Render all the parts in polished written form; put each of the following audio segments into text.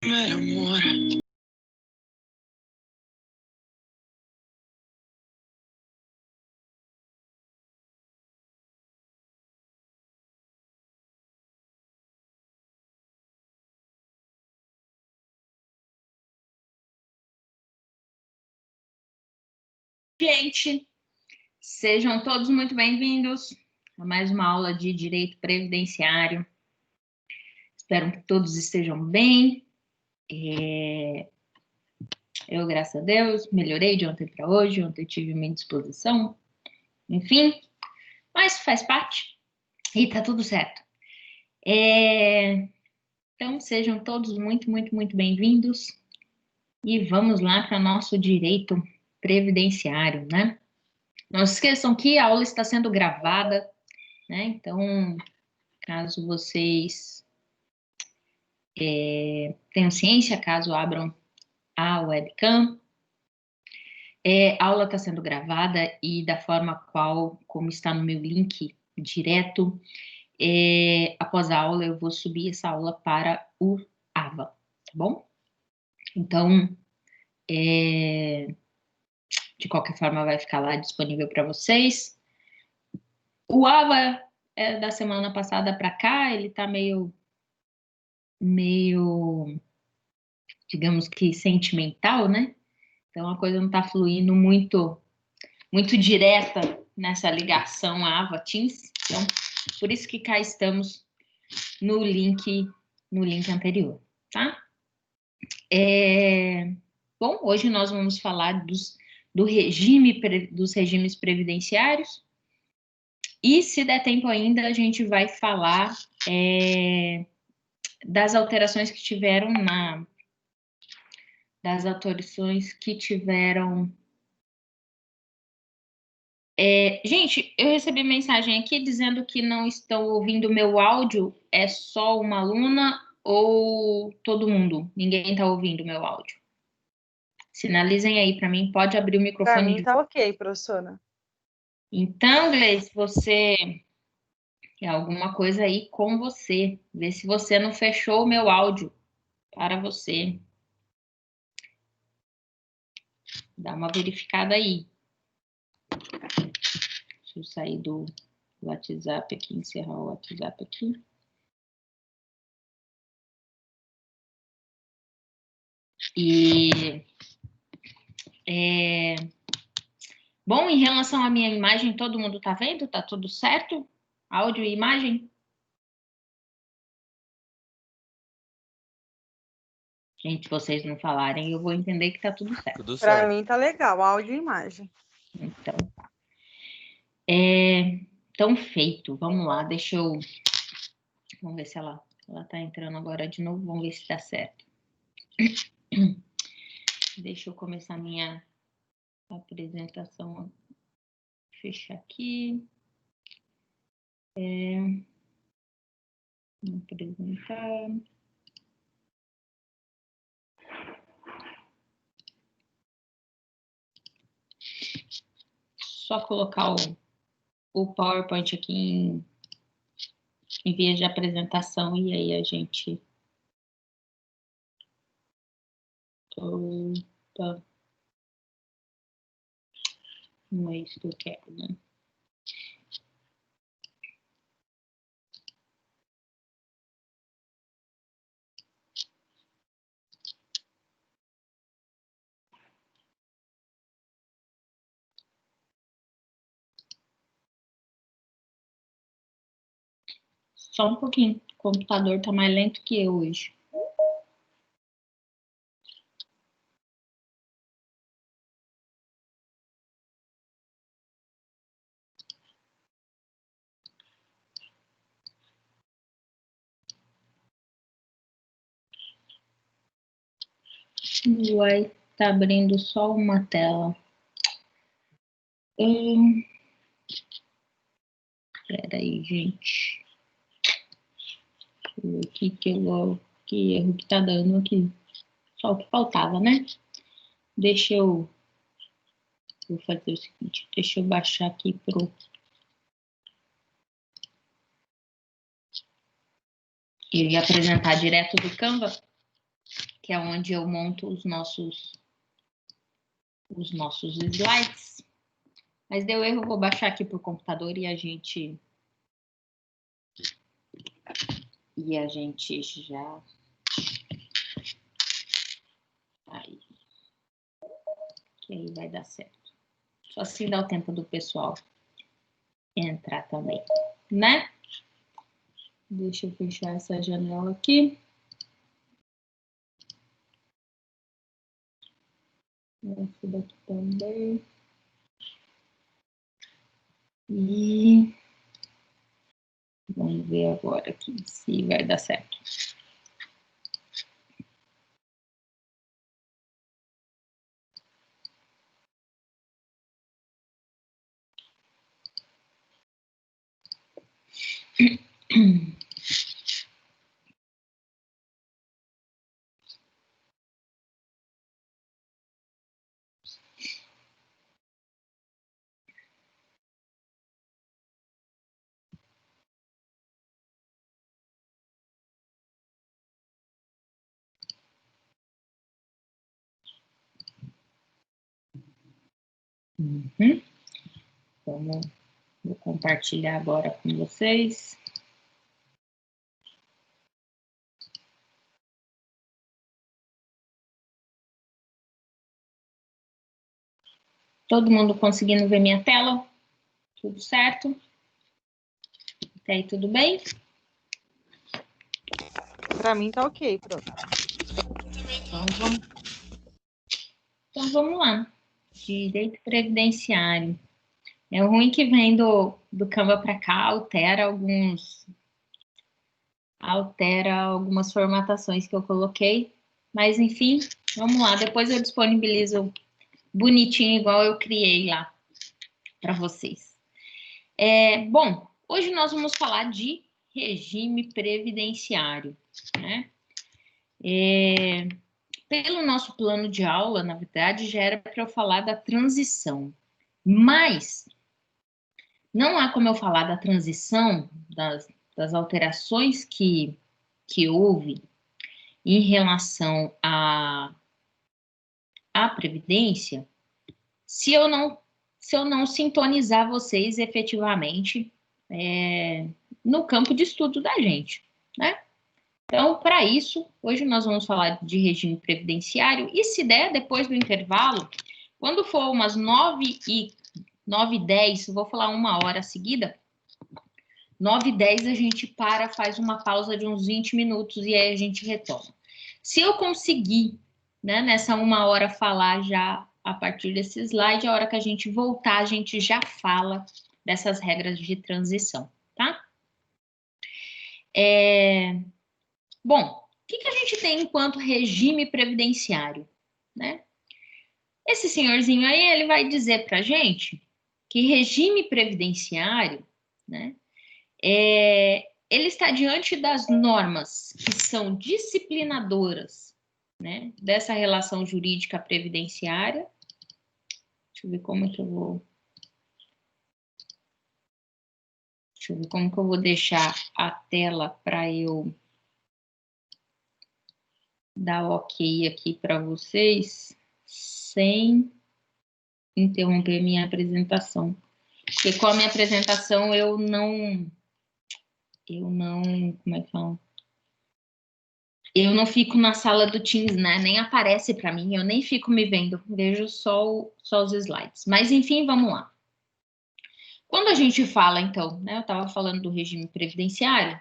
Meu amor. Gente, sejam todos muito bem-vindos a mais uma aula de Direito Previdenciário. Espero que todos estejam bem. Eu, graças a Deus, melhorei de ontem para hoje. Ontem tive minha indisposição, enfim, mas faz parte e tá tudo certo. Então, sejam todos muito bem-vindos e vamos lá para nosso direito previdenciário, né? Não se esqueçam que a aula está sendo gravada, né? Então, caso vocês tenham ciência, caso abram a webcam, a aula está sendo gravada e da forma como está no meu link direto, após a aula eu vou subir essa aula para o AVA, tá bom? Então, de qualquer forma vai ficar lá disponível para vocês. O AVA da semana passada para cá, ele está meio, digamos que sentimental, né? Então a coisa não está fluindo muito direta nessa ligação AVA Teams. Então, por isso que cá estamos no link anterior, tá? Bom, hoje nós vamos falar dos regimes previdenciários. E, se der tempo ainda, a gente vai falar das alterações que tiveram gente, eu recebi mensagem aqui dizendo que não estão ouvindo meu áudio. É só uma aluna ou todo mundo? Ninguém está ouvindo meu áudio. Sinalizem aí para mim. Pode abrir o microfone. Para mim tá ok, professora. Então, Gleice, você tem alguma coisa aí com você. Vê se você não fechou o meu áudio para você. Dá uma verificada aí. Deixa eu sair do WhatsApp aqui, encerrar o WhatsApp aqui. Bom, em relação à minha imagem, todo mundo tá vendo? Tá tudo certo? Áudio e imagem? Gente, se vocês não falarem, eu vou entender que tá tudo certo. Tudo certo. Para mim tá legal, áudio e imagem. Então, tá. Então, feito. Vamos lá, Vamos ver se ela tá entrando agora de novo. Vamos ver se dá certo. Deixa eu começar minha apresentação. Fechar aqui. Apresentar. Só colocar o PowerPoint aqui em via de apresentação e aí a gente... Opa. Não é isso que eu quero, né? Só um pouquinho. O computador tá mais lento que eu hoje. Vai tá abrindo só uma tela. Espera aí, gente. Deixa eu ver aqui que erro que tá dando aqui. Só o que faltava, né? Vou fazer o seguinte, deixa eu baixar aqui Eu ia apresentar direto do Canva. que é onde eu monto os nossos slides. Mas deu erro, eu vou baixar aqui para o computador e a gente já... Aí. Que aí vai dar certo. Só assim dá o tempo do pessoal entrar também, né? Deixa eu fechar essa janela aqui. Essa daqui também. E vamos ver agora aqui se vai dar certo. Vou compartilhar agora com vocês. Todo mundo conseguindo ver minha tela? Tudo certo? Até aí tudo bem? Para mim tá ok, pronto. Então vamos lá. Direito previdenciário. É ruim que vem do Canva para cá, altera algumas formatações que eu coloquei. Mas enfim, vamos lá. Depois eu disponibilizo bonitinho, igual eu criei lá para vocês. Bom, hoje nós vamos falar de regime previdenciário, né? Pelo nosso plano de aula, na verdade, já era para eu falar da transição, mas não há como eu falar da transição, das alterações que houve em relação à Previdência, se eu não sintonizar vocês efetivamente no campo de estudo da gente, né? Então, para isso, hoje nós vamos falar de regime previdenciário e, se der, depois do intervalo, quando for umas 9h10, vou falar 1 hora seguida, 9h10 a gente faz uma pausa de uns 20 minutos e aí a gente retoma. Se eu conseguir, né, nessa 1 hora falar já a partir desse slide, a hora que a gente voltar, a gente já fala dessas regras de transição, tá? Bom, o que a gente tem enquanto regime previdenciário, né? Esse senhorzinho aí, ele vai dizer para a gente que regime previdenciário, né, ele está diante das normas que são disciplinadoras, né, dessa relação jurídica previdenciária. Deixa eu ver como que eu vou... Deixa eu ver como que eu vou deixar a tela para eu dar ok aqui para vocês, sem interromper minha apresentação. Porque com a minha apresentação eu não, como é que fala? Eu não fico na sala do Teams, né? Nem aparece para mim, eu nem fico me vendo, vejo só os slides. Mas enfim, vamos lá. Quando a gente fala, então, né? Eu estava falando do regime previdenciário.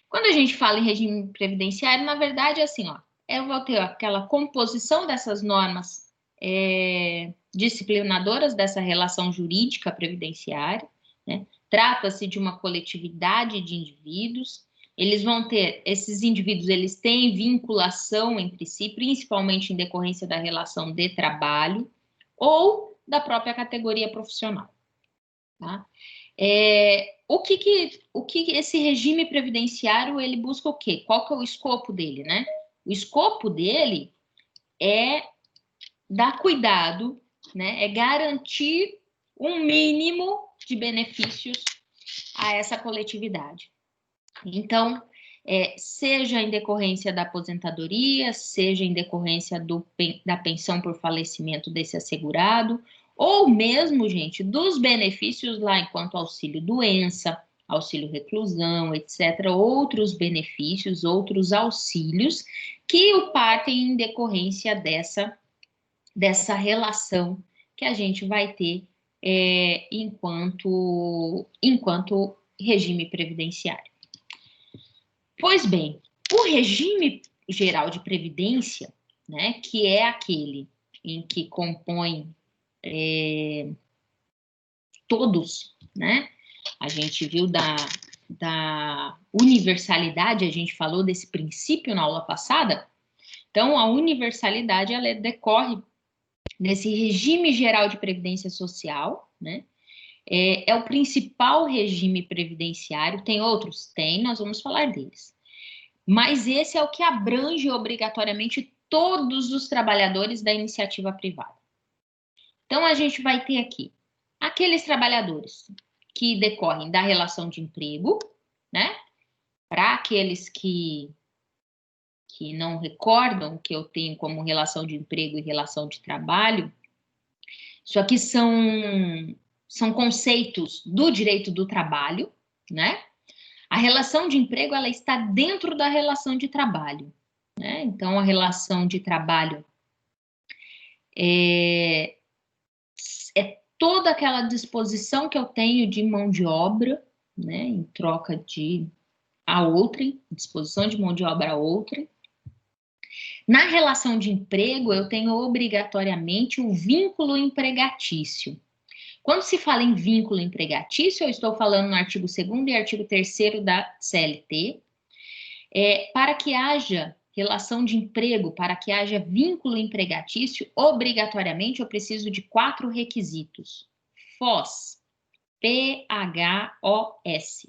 Quando a gente fala em regime previdenciário, na verdade é assim, ó. Eu vou ter aquela composição dessas normas disciplinadoras dessa relação jurídica previdenciária, né? Trata-se de uma coletividade de indivíduos. Eles vão ter, esses indivíduos, eles têm vinculação entre si, principalmente em decorrência da relação de trabalho ou da própria categoria profissional, tá? O que esse regime previdenciário, ele busca o quê? Qual que é o escopo dele, né? O escopo dele é dar cuidado, né? É garantir um mínimo de benefícios a essa coletividade. Então, seja em decorrência da aposentadoria, seja em decorrência da pensão por falecimento desse assegurado, ou mesmo, gente, dos benefícios lá enquanto auxílio-doença, auxílio-reclusão, etc., outros benefícios, outros auxílios que o partem em decorrência dessa relação que a gente vai ter enquanto regime previdenciário. Pois bem, o regime geral de previdência, né, que é aquele em que compõe todos, né? A gente viu da universalidade, a gente falou desse princípio na aula passada. Então, a universalidade, ela decorre desse regime geral de previdência social, né? É o principal regime previdenciário. Tem outros? Tem, nós vamos falar deles. Mas esse é o que abrange obrigatoriamente todos os trabalhadores da iniciativa privada. Então, a gente vai ter aqui aqueles trabalhadores que decorrem da relação de emprego, né? Para aqueles que não recordam que eu tenho como relação de emprego e relação de trabalho, isso aqui são conceitos do direito do trabalho, né? A relação de emprego, ela está dentro da relação de trabalho, né? Então, a relação de trabalho é toda aquela disposição que eu tenho de mão de obra, né? Em troca a outrem, disposição de mão de obra a outrem. Na relação de emprego, eu tenho obrigatoriamente o vínculo empregatício. Quando se fala em vínculo empregatício, eu estou falando no artigo 2º e artigo 3º da CLT, para que haja relação de emprego, para que haja vínculo empregatício, obrigatoriamente eu preciso de 4 requisitos. FOS, P-H-O-S,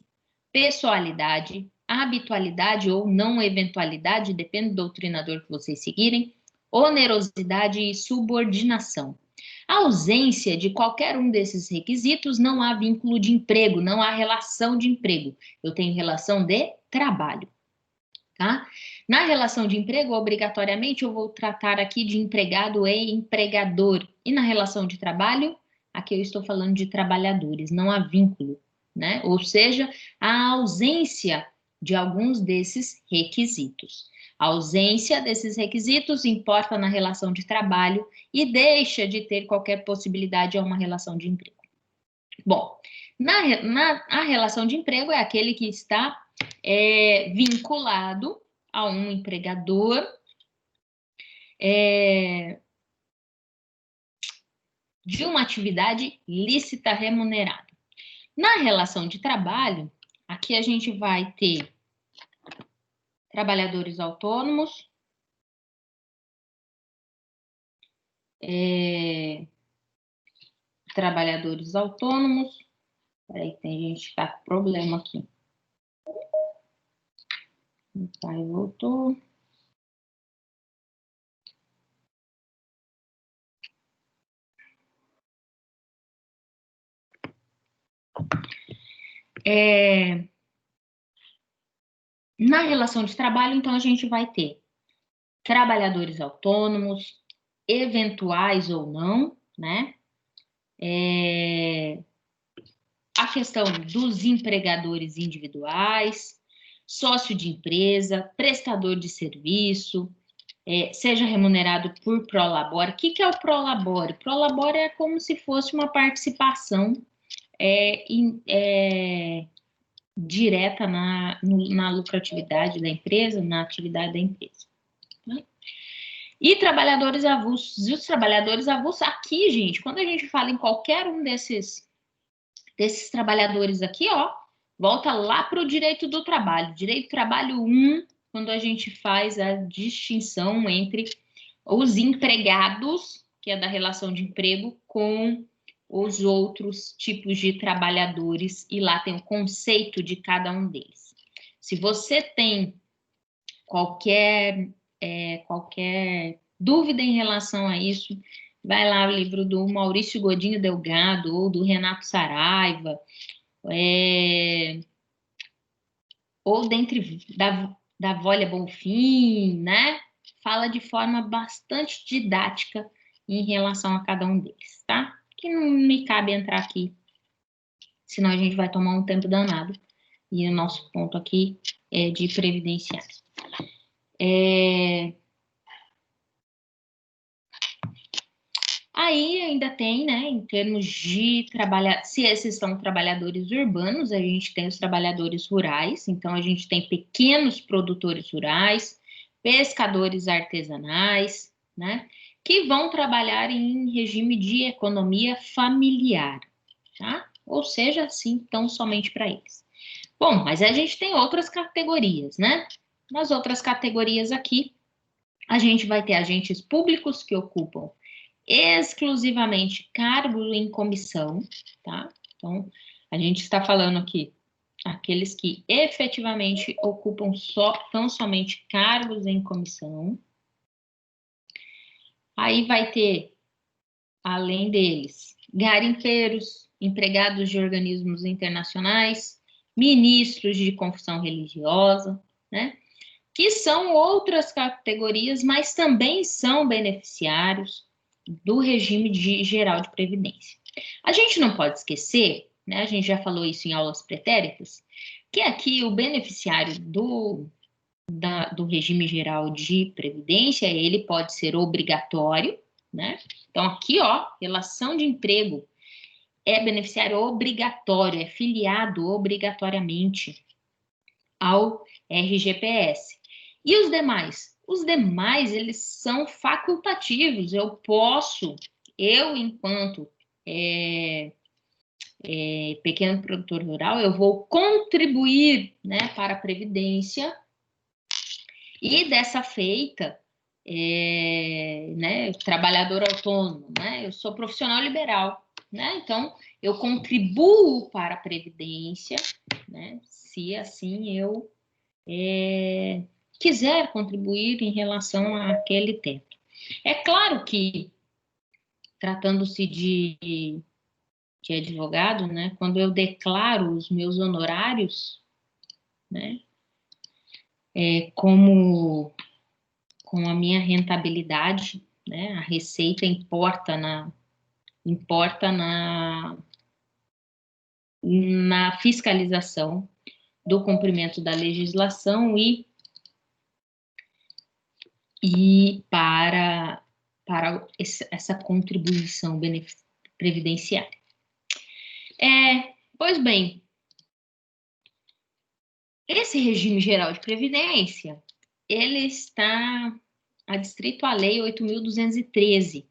pessoalidade, habitualidade ou não eventualidade, depende do doutrinador que vocês seguirem, onerosidade e subordinação. A ausência de qualquer um desses requisitos, não há vínculo de emprego, não há relação de emprego. Eu tenho relação de trabalho, tá? Na relação de emprego, obrigatoriamente, eu vou tratar aqui de empregado e empregador. E na relação de trabalho, aqui eu estou falando de trabalhadores, não há vínculo, né? Ou seja, a ausência de alguns desses requisitos. A ausência desses requisitos importa na relação de trabalho e deixa de ter qualquer possibilidade a uma relação de emprego. Bom, a relação de emprego é aquele que está vinculado a um empregador de uma atividade lícita remunerada. Na relação de trabalho, aqui a gente vai ter trabalhadores autônomos, peraí, tem gente que tá com problema aqui. O pai voltou. Na relação de trabalho, então, a gente vai ter trabalhadores autônomos, eventuais ou não, né? A questão dos empregadores individuais, sócio de empresa, prestador de serviço, seja remunerado por prolabore. O que é o prolabore? Prolabore é como se fosse uma participação direta na lucratividade da empresa, na atividade da empresa. Né? E trabalhadores avulsos. E os trabalhadores avulsos, aqui, gente, quando a gente fala em qualquer um desses trabalhadores aqui, ó, volta lá para o direito do trabalho. Direito do trabalho 1, quando a gente faz a distinção entre os empregados, que é da relação de emprego, com os outros tipos de trabalhadores, e lá tem o conceito de cada um deles. Se você tem qualquer dúvida em relação a isso, vai lá o livro do Maurício Godinho Delgado ou do Renato Saraiva, ou dentre da Volha Bonfim, né? Fala de forma bastante didática em relação a cada um deles, tá? Que não me cabe entrar aqui, senão a gente vai tomar um tempo danado. E o nosso ponto aqui é de previdenciário. Aí ainda tem, né, em termos de trabalhar, se esses são trabalhadores urbanos, a gente tem os trabalhadores rurais, então a gente tem pequenos produtores rurais, pescadores artesanais, né, que vão trabalhar em regime de economia familiar, tá? Ou seja, assim, tão somente para eles. Bom, mas a gente tem outras categorias, né? Nas outras categorias aqui, a gente vai ter agentes públicos que ocupam exclusivamente cargo em comissão, tá? Então, a gente está falando aqui aqueles que efetivamente ocupam tão somente cargos em comissão. Aí vai ter, além deles, garimpeiros, empregados de organismos internacionais, ministros de confissão religiosa, né? Que são outras categorias, mas também são beneficiários do regime geral de previdência. A gente não pode esquecer, né, a gente já falou isso em aulas pretéritas, que aqui o beneficiário do regime geral de previdência, ele pode ser obrigatório, né? Então aqui, ó, relação de emprego é beneficiário obrigatório, é filiado obrigatoriamente ao RGPS. E os demais? Os demais, eles são facultativos. Eu enquanto pequeno produtor rural, eu vou contribuir, né, para a Previdência e dessa feita, né, trabalhador autônomo, né, eu sou profissional liberal, né, então eu contribuo para a Previdência, né, se assim eu quiser contribuir em relação àquele teto. É claro que, tratando-se de advogado, né, quando eu declaro os meus honorários, né, com a minha rentabilidade, né, a receita importa na fiscalização do cumprimento da legislação e para essa contribuição previdenciária. Pois bem, esse regime geral de previdência, ele está adstrito à Lei 8.213,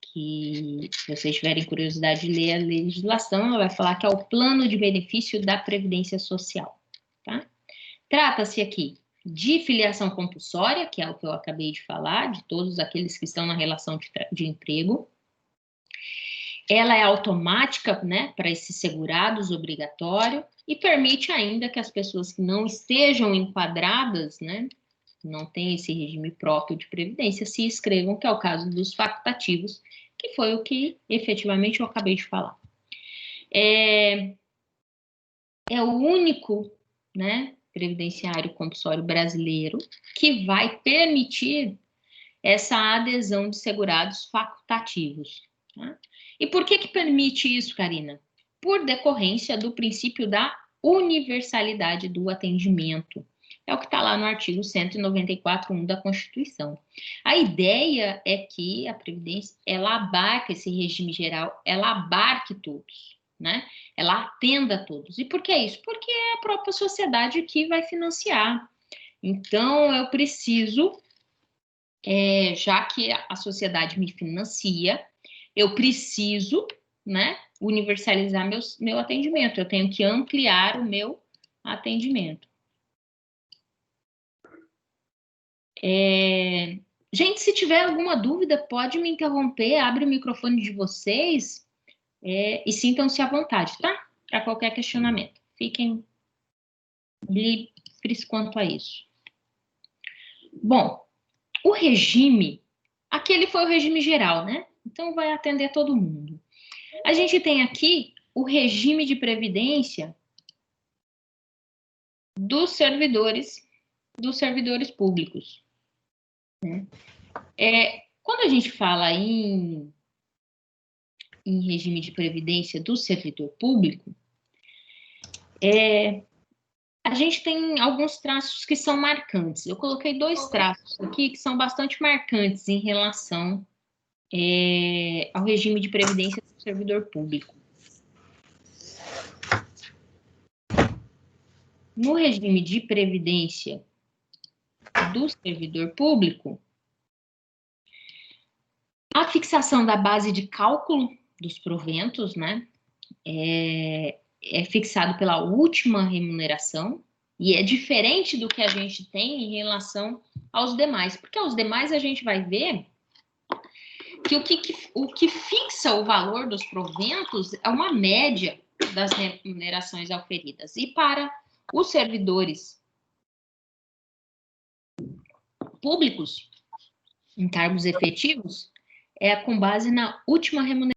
que, se vocês tiverem curiosidade de ler a legislação, ela vai falar que é o plano de benefício da Previdência Social, tá? Trata-se aqui de filiação compulsória, que é o que eu acabei de falar, de todos aqueles que estão na relação de emprego. Ela é automática, né, para esses segurados, obrigatório, e permite ainda que as pessoas que não estejam enquadradas, né, não tem esse regime próprio de previdência, se inscrevam, que é o caso dos facultativos, que foi o que efetivamente eu acabei de falar. É o único, né, previdenciário compulsório brasileiro que vai permitir essa adesão de segurados facultativos. Tá? E por que permite isso, Karina? Por decorrência do princípio da universalidade do atendimento. É o que está lá no artigo 194.1 da Constituição. A ideia é que a Previdência, ela abarca esse regime geral, ela abarque todos, né? Ela atenda a todos. E por que isso? Porque é a própria sociedade que vai financiar. Então, eu preciso, já que a sociedade me financia, eu preciso, né, universalizar meu atendimento. Eu tenho que ampliar o meu atendimento. Gente, se tiver alguma dúvida, pode me interromper, abre o microfone de vocês e sintam-se à vontade, tá? Para qualquer questionamento. Fiquem livres quanto a isso. Bom, o regime, aquele foi o regime geral, né? Então vai atender todo mundo. A gente tem aqui o regime de previdência dos servidores públicos, né? Quando a gente fala em regime de previdência do servidor público, a gente tem alguns traços que são marcantes. Eu coloquei 2 traços aqui que são bastante marcantes em relação ao regime de previdência do servidor público. No regime de previdência do servidor público, a fixação da base de cálculo dos proventos, né, é fixado pela última remuneração e é diferente do que a gente tem em relação aos demais, porque aos demais a gente vai ver que o que fixa o valor dos proventos é uma média das remunerações auferidas. E para os servidores públicos, em cargos efetivos, é com base na última remuneração.